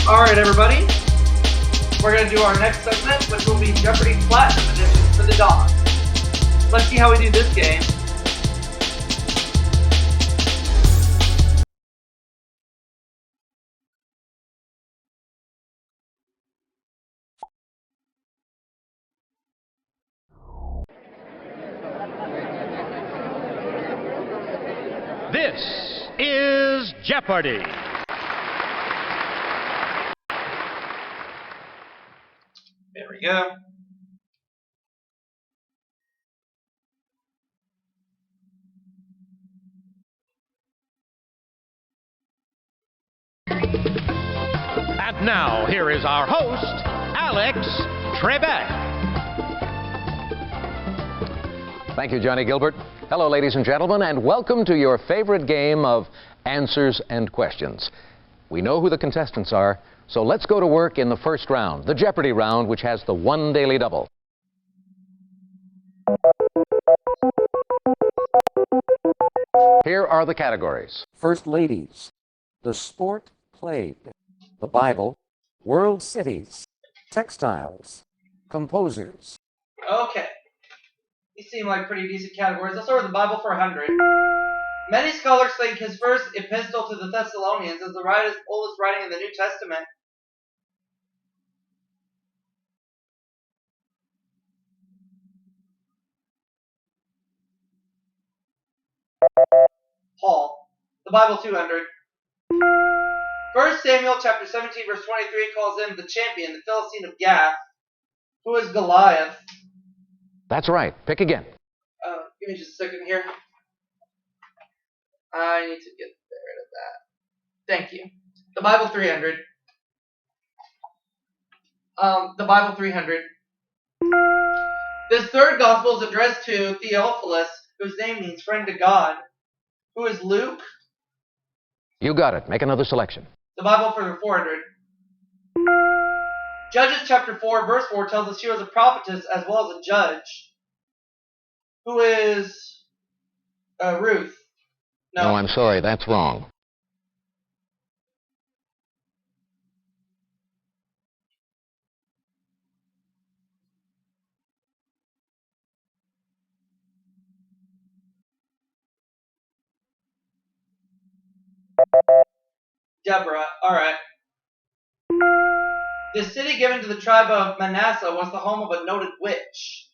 Alright, everybody. We're going to do our next segment, which will be Jeopardy Platinum Edition for the dogs. Let's see how we do this game. This is Jeopardy! There we go. And now, here is our host, Alex Trebek. Thank you, Johnny Gilbert. Hello, ladies and gentlemen, and welcome to your favorite game of Answers and Questions. We know who the contestants are, so let's go to work in the first round, the Jeopardy round, which has the one daily double. Here are the categories. First ladies, the sport played, the Bible, world cities, textiles, composers. Okay. These seem like pretty decent categories. Let's start with the Bible for 100. Many scholars think his first epistle to the Thessalonians is the oldest writing in the New Testament. Paul. The Bible 200. 1 Samuel chapter 17 verse 23 calls him the champion, the Philistine of Gath. Who is Goliath? That's right. Pick again. Give me just a second here. I need to get rid of that. Thank you. The Bible 300. The Bible 300. This third gospel is addressed to Theophilus, whose name means friend to God. Who is Luke? You got it. Make another selection. The Bible for 400. Judges chapter 4 verse 4 tells us she was a prophetess as well as a judge. Who is Ruth? No, I'm sorry. That's wrong. Deborah. Alright. The city given to the tribe of Manasseh was the home of a noted witch.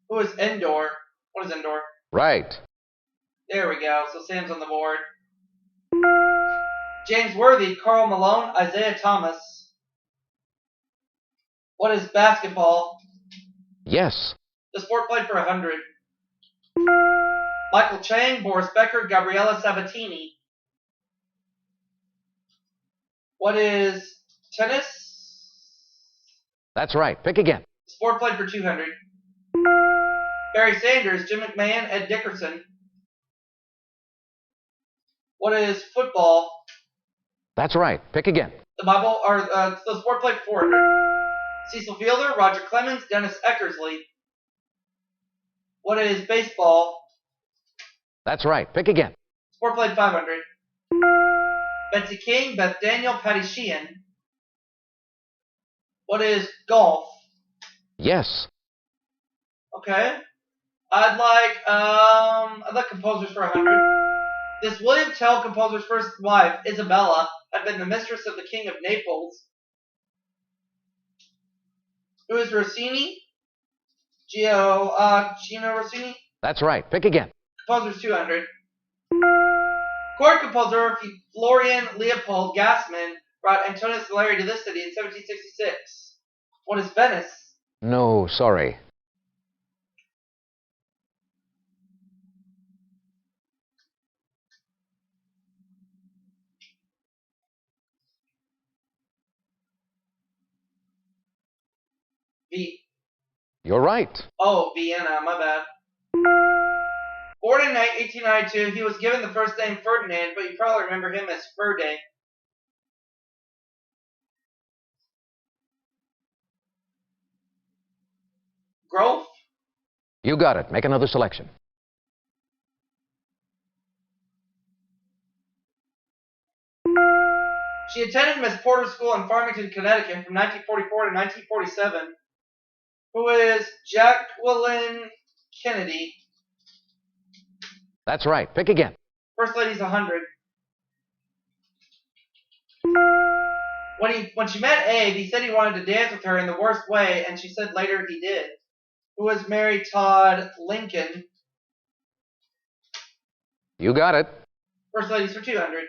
Who is Endor? What is Endor? Right. There we go. So Sam's on the board. James Worthy, Carl Malone, Isaiah Thomas. What is basketball? Yes. The sport played for 100. Michael Chang, Boris Becker, Gabriella Sabatini. What is tennis? That's right. Pick again. Sport played for 200. Barry Sanders, Jim McMahon, Ed Dickerson. What is football? That's right. Pick again. The sport played for 400. Cecil Fielder, Roger Clemens, Dennis Eckersley. What is baseball? That's right. Pick again. Sport played 500. Betsy King, Beth Daniel, Patty Sheehan. What is golf? Yes. Okay. I'd like composers for 100. This William Tell composer's first wife, Isabella, had been the mistress of the King of Naples. Who is Rossini? Gino Rossini? That's right. Pick again. Composer's 200. Court composer Florian Leopold Gassman brought Antonius Salieri to this city in 1766. What is Venice? No, sorry. You're right. Oh, Vienna, my bad. Born in 1892, he was given the first name Ferdinand, but you probably remember him as Ferde. Grove? You got it. Make another selection. She attended Miss Porter School in Farmington, Connecticut from 1944 to 1947. Who is Jacqueline Kennedy? That's right. Pick again. First lady's 100. When she met Abe, he said he wanted to dance with her in the worst way, and she said later he did. Who was Mary Todd Lincoln? You got it. First lady's for 200.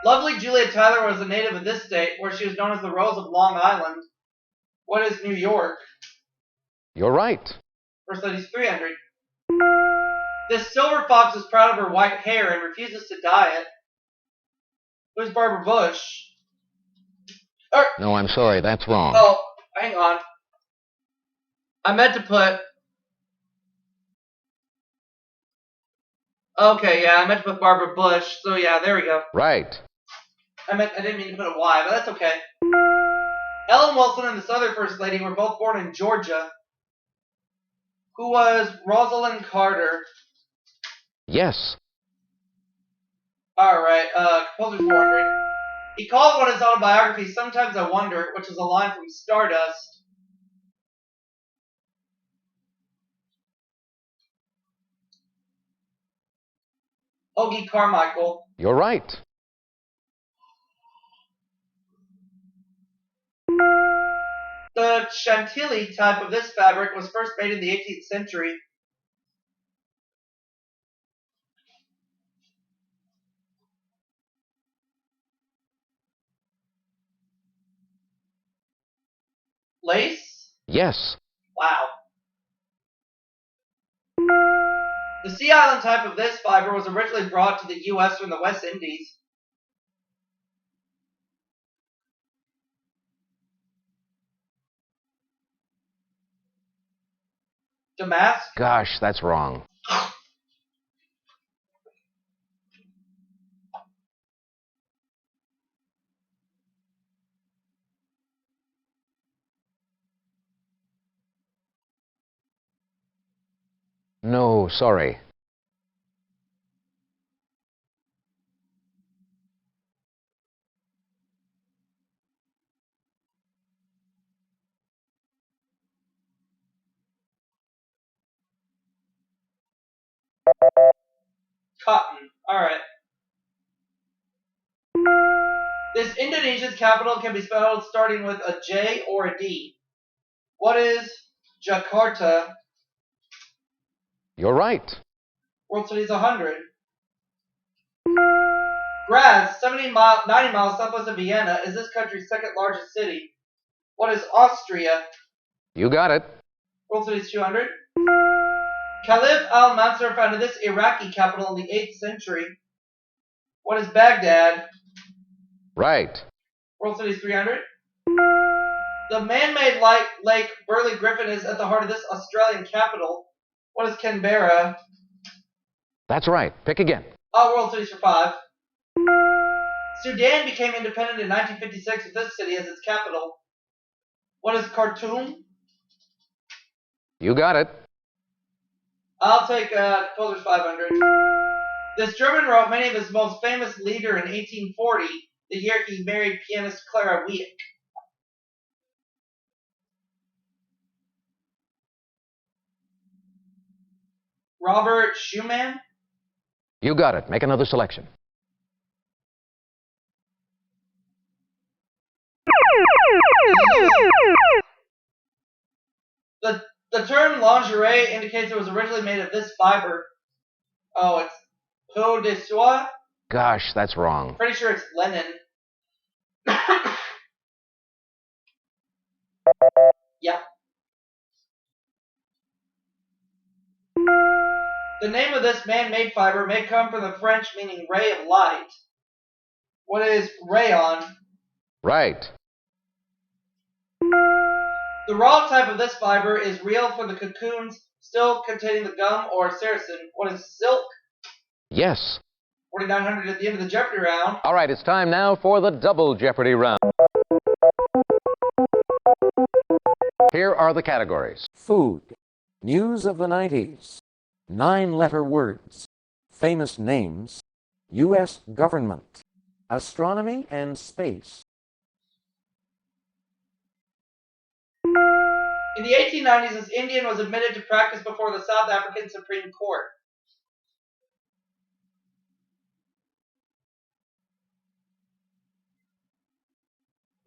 Lovely Julia Tyler was a native of this state, where she was known as the Rose of Long Island. What is New York? You're right. First lady's 300. This silver fox is proud of her white hair and refuses to dye it. Who's Barbara Bush? No, I'm sorry. That's wrong. Oh, hang on. I meant to put... Okay, yeah, I meant to put Barbara Bush. So yeah, there we go. Right. I didn't mean to put a Y, but that's okay. Ellen Wilson and this other first lady were both born in Georgia. Who was Rosalind Carter? Yes. Alright, composer's 400. He called one of his autobiographies Sometimes I Wonder, which is a line from Stardust. Hoagie Carmichael. You're right. The Chantilly type of this fabric was first made in the 18th century. Lace? Yes. Wow. The Sea Island type of this fiber was originally brought to the U.S. from the West Indies. Damask? Gosh, that's wrong. No, sorry. Cotton. Alright. This Indonesia's capital can be spelled starting with a J or a D. What is Jakarta? You're right. World Cities 100. Graz, 90 miles southwest of Vienna, is this country's second largest city. What is Austria? You got it. World Cities 200. Caliph al-Mansur founded this Iraqi capital in the 8th century. What is Baghdad? Right. World Cities 300. The man-made Lake Burley Griffin is at the heart of this Australian capital. What is Canberra? That's right. Pick again. World Cities for 5. Sudan became independent in 1956 with this city as its capital. What is Khartoum? You got it. I'll take Composer's 500. This German wrote many of his most famous lieder in 1840, the year he married pianist Clara Wieck. Robert Schumann? You got it. Make another selection. The term lingerie indicates it was originally made of this fiber. Oh, it's peau de soie? Gosh, that's wrong. Pretty sure it's linen. Yeah. The name of this man-made fiber may come from the French meaning ray of light. What is rayon? Right. The raw type of this fiber is real for the cocoons still containing the gum or sericin. What is silk? Yes. 4,900 at the end of the Jeopardy round. All right, it's time now for the double Jeopardy round. Here are the categories. Food. News of the 90s. 9-letter words. Famous names. U.S. government. Astronomy and space. In the 1890s, this Indian was admitted to practice before the South African Supreme Court.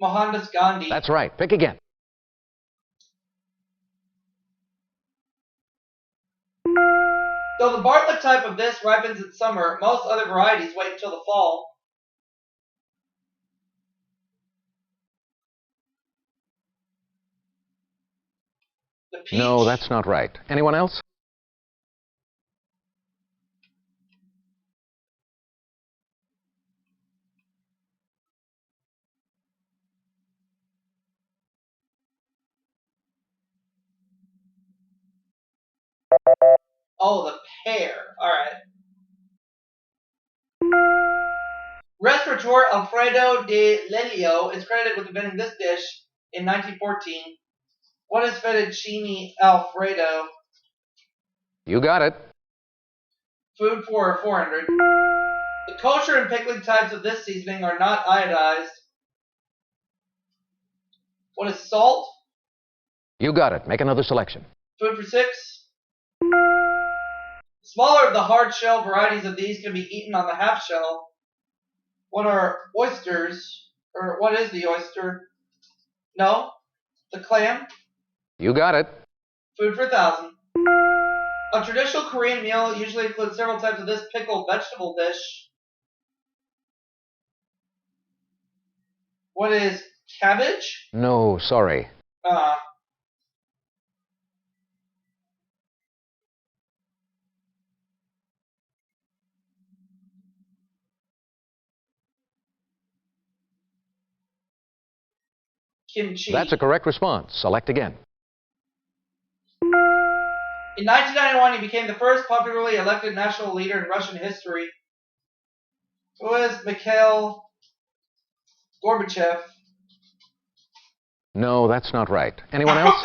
Mohandas Gandhi. That's right. Pick again. Though the Bartlett type of this ripens in summer, most other varieties wait until the fall. The peach. No, that's not right. Anyone else? Oh, the pear. All right. Restaurateur Alfredo de Lelio is credited with inventing this dish in 1914. What is fettuccine Alfredo? You got it. Food for 400. The kosher and pickling types of this seasoning are not iodized. What is salt? You got it. Make another selection. Food for 6. Smaller of the hard shell varieties of these can be eaten on the half shell. What are oysters? Or what is the oyster? No. The clam? You got it. Food for 1,000. A traditional Korean meal usually includes several types of this pickled vegetable dish. What is cabbage? No, sorry. Kimchi. That's a correct response. Select again. In 1991, he became the first popularly elected national leader in Russian history. Who is Mikhail Gorbachev? No, that's not right. Anyone else?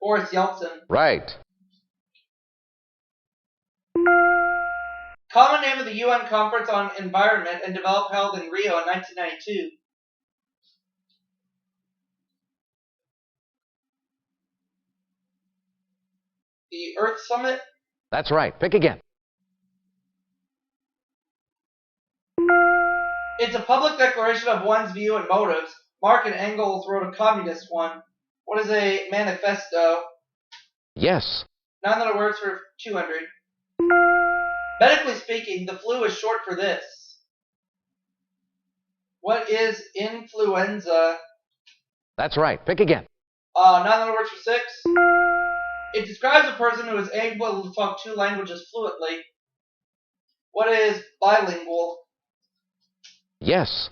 Boris Yeltsin. Right. Common name of the UN Conference on Environment and Development held in Rio in 1992. The Earth Summit? That's right. Pick again. It's a public declaration of one's view and motives. Marx and Engels wrote a communist one. What is a manifesto? Yes. 9 words for 200. Medically speaking, the flu is short for this. What is influenza? That's right. Pick again. 9 words for 6. It describes a person who is able to talk 2 languages fluently. What is bilingual? Yes.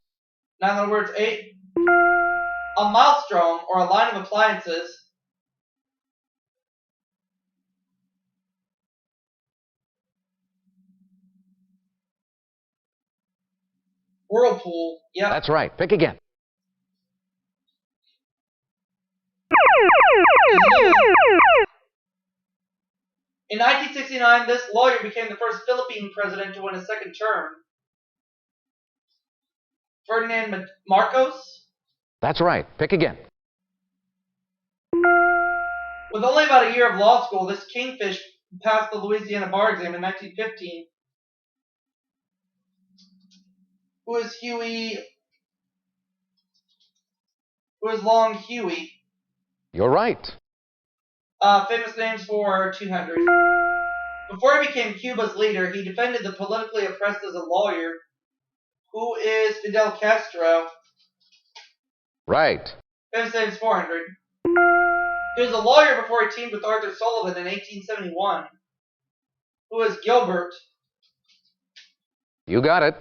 9 words 8. A maelstrom, or a line of appliances. Whirlpool. Yep. That's right. Pick again. In 1969, this lawyer became the first Philippine president to win a second term. Ferdinand Marcos? That's right. Pick again. With only about a year of law school, this kingfish passed the Louisiana bar exam in 1915. Who is Huey? Who is Long Huey? You're right. Famous names for 200. Before he became Cuba's leader, he defended the politically oppressed as a lawyer. Who is Fidel Castro? Right. Famous names 400. He was a lawyer before he teamed with Arthur Sullivan in 1871. Who is Gilbert? You got it.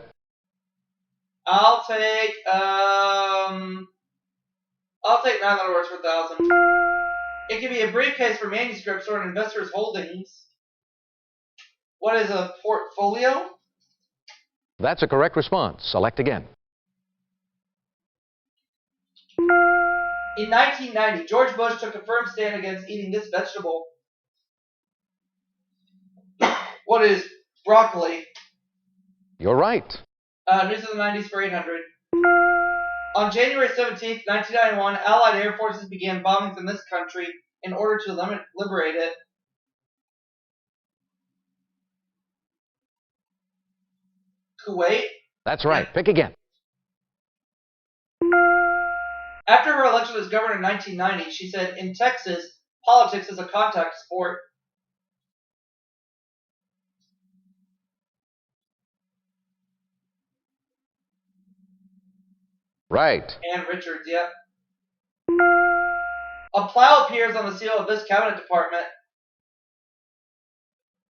I'll take 9 words for 1,000. It can be a briefcase for manuscripts or an investor's holdings. What is a portfolio? That's a correct response. Select again. In 1990, George Bush took a firm stand against eating this vegetable. What is broccoli? You're right. News of the 90s for 800. On January 17th, 1991, Allied air forces began bombings in this country in order to liberate it. Kuwait? That's right. Pick again. After her election as governor in 1990, she said, in Texas, politics is a contact sport. Right. Ann Richards, yep. A plow appears on the seal of this cabinet department.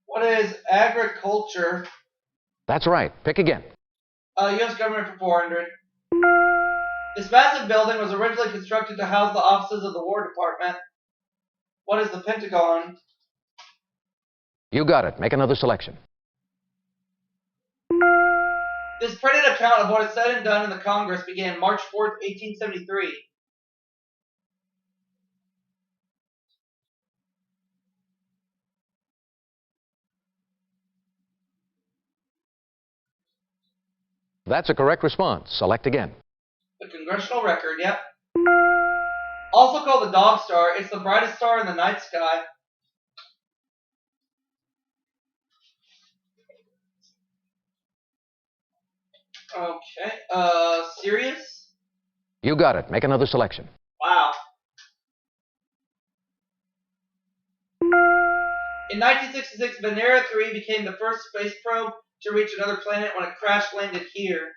What is agriculture? That's right. Pick again. U.S. government for 400. This massive building was originally constructed to house the offices of the War Department. What is the Pentagon? You got it. Make another selection. This printed account of what is said and done in the Congress began March 4th, 1873. That's a correct response. Select again. The Congressional Record, yep. Also called the Dog Star, it's the brightest star in the night sky. Okay, Sirius? You got it. Make another selection. Wow. In 1966, Venera 3 became the first space probe to reach another planet when it crash landed here.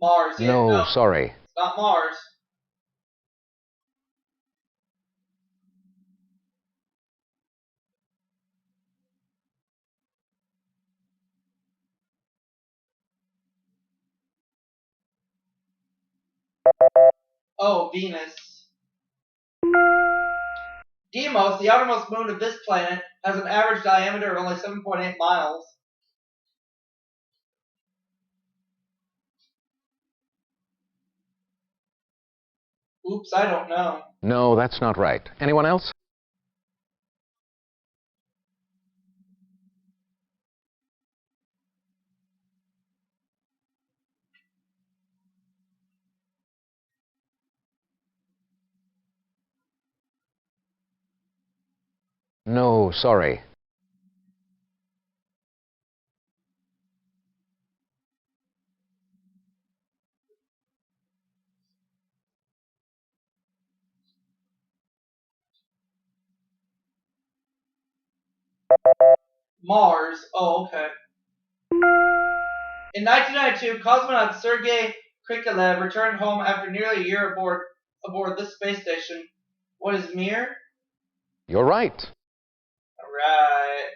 Mars. Yeah, No, sorry. it's not Mars. Oh, Venus. Deimos, the outermost moon of this planet, has an average diameter of only 7.8 miles. Oops, I don't know. No, that's not right. Anyone else? No, sorry. Mars. Oh, okay. In 1992, cosmonaut Sergei Krikalev returned home after nearly a year aboard this space station. What is Mir? You're right. Alright.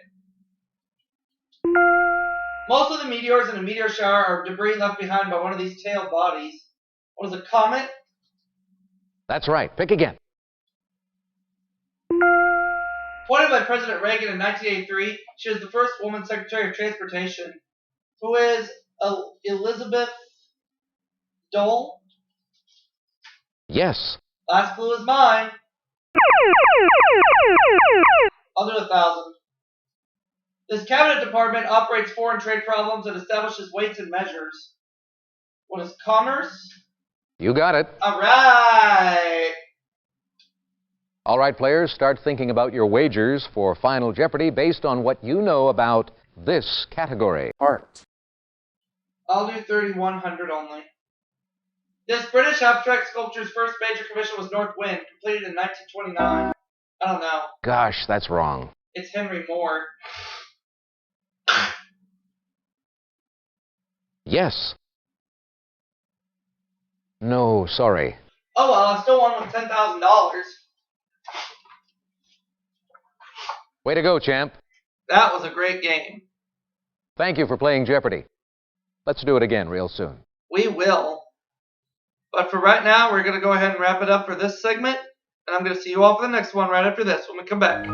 Most of the meteors in a meteor shower are debris left behind by one of these tail bodies. What is a comet? That's right. Pick again. Appointed by President Reagan in 1983, she was the first woman Secretary of Transportation. Who is Elizabeth Dole? Yes. Last clue is mine. I'll do 1,000. This cabinet department operates foreign trade problems and establishes weights and measures. What is commerce? You got it. Alright. All right, players, start thinking about your wagers for Final Jeopardy based on what you know about this category. Art. I'll do 3,100 only. This British abstract sculpture's first major commission was North Wind, completed in 1929. I don't know. Gosh, that's wrong. It's Henry Moore. Yes. No, sorry. Oh well, I still won with $10,000. Way to go, champ. That was a great game. Thank you for playing Jeopardy. Let's do it again real soon. We will. But for right now, we're going to go ahead and wrap it up for this segment. And I'm going to see you all for the next one right after this when we come back.